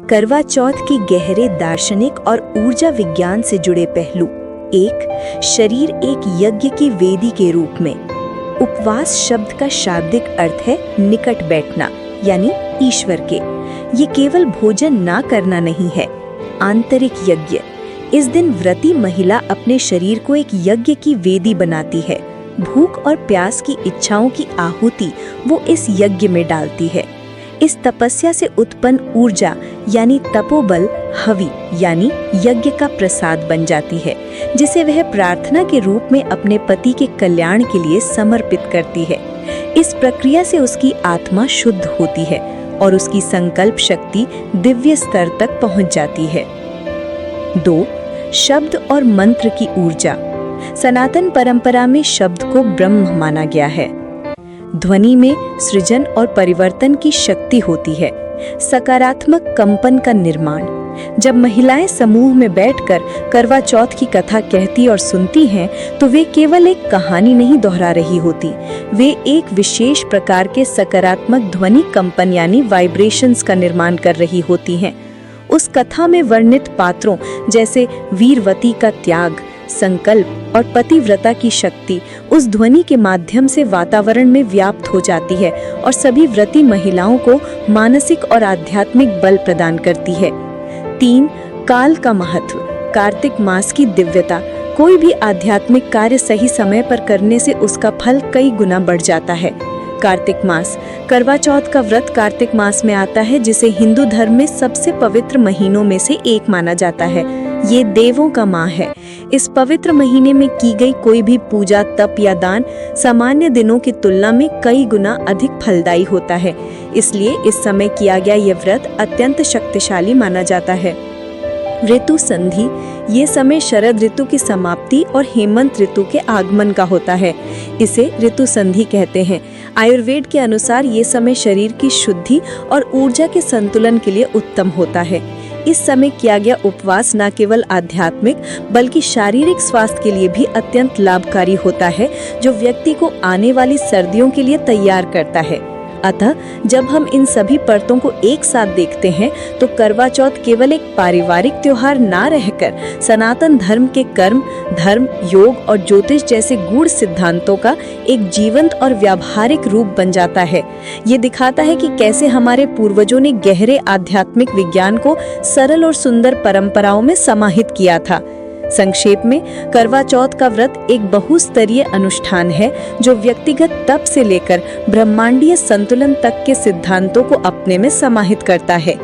करवा चौथ के गहरे दार्शनिक और ऊर्जा विज्ञान से जुड़े पहलू। एक, शरीर एक यज्ञ की वेदी के रूप में। उपवास शब्द का शाब्दिक अर्थ है निकट बैठना, यानी ईश्वर के। ये केवल भोजन ना करना नहीं है, आंतरिक यज्ञ। इस दिन व्रती महिला अपने शरीर को एक यज्ञ की वेदी बनाती है। भूख और प्यास की इच्छाओं की आहुति वो इस यज्ञ में डालती है। इस तपस्या से उत्पन्न ऊर्जा यानी तपोबल हवि यानी यज्ञ का प्रसाद बन जाती है, जिसे वह प्रार्थना के रूप में अपने पति के कल्याण के लिए समर्पित करती है। इस प्रक्रिया से उसकी आत्मा शुद्ध होती है और उसकी संकल्प शक्ति दिव्य स्तर तक पहुंच जाती है। 2. शब्द और मंत्र की ऊर्जा। सनातन परंपरा में शब्द को ब्रह्म माना गया है। ध्वनि में सृजन और परिवर्तन की शक्ति होती है, सकारात्मक कंपन का निर्माण। जब महिलाएं समूह में बैठकर करवा चौथ की कथा कहती और सुनती हैं, तो वे केवल एक कहानी नहीं दोहरा रही होती, वे एक विशेष प्रकार के सकारात्मक ध्वनि कंपन यानी वाइब्रेशंस का निर्माण कर रही होती हैं। उस कथा में वर्णित पात्रों जैसे वीरवती का त्याग, संकल्प और पतिव्रता की शक्ति उस ध्वनि के माध्यम से वातावरण में व्याप्त हो जाती है और सभी व्रती महिलाओं को मानसिक और आध्यात्मिक बल प्रदान करती है। 3. काल का महत्व। कार्तिक मास की दिव्यता। कोई भी आध्यात्मिक कार्य सही समय पर करने से उसका फल कई गुना बढ़ जाता है। कार्तिक मास। करवा चौथ का व्रत कार्तिक मास में आता है, जिसे हिंदू धर्म में सबसे पवित्र महीनों में से एक माना जाता है। ये देवों का माह है। इस पवित्र महीने में की गई कोई भी पूजा, तप या दान सामान्य दिनों की तुलना में कई गुना अधिक फलदायी होता है। इसलिए इस समय किया गया ये व्रत अत्यंत शक्तिशाली माना जाता है। ऋतु संधि। ये समय शरद ऋतु की समाप्ति और हेमंत ऋतु के आगमन का होता है। इसे ऋतु संधि कहते हैं। आयुर्वेद के अनुसार ये समय शरीर की शुद्धि और ऊर्जा के संतुलन के लिए उत्तम होता है। इस समय किया गया उपवास न केवल आध्यात्मिक बल्कि शारीरिक स्वास्थ्य के लिए भी अत्यंत लाभकारी होता है, जो व्यक्ति को आने वाली सर्दियों के लिए तैयार करता है। अतः जब हम इन सभी परतों को एक साथ देखते हैं, तो करवा चौथ केवल एक पारिवारिक त्योहार ना रहकर सनातन धर्म के कर्म, धर्म, योग और ज्योतिष जैसे गूढ़ सिद्धांतों का एक जीवंत और व्यावहारिक रूप बन जाता है। ये दिखाता है कि कैसे हमारे पूर्वजों ने गहरे आध्यात्मिक विज्ञान को सरल और सुंदर परंपराओं में समाहित किया था। संक्षेप में, करवा चौथ का व्रत एक बहुस्तरीय अनुष्ठान है, जो व्यक्तिगत तप से लेकर ब्रह्मांडीय संतुलन तक के सिद्धांतों को अपने में समाहित करता है।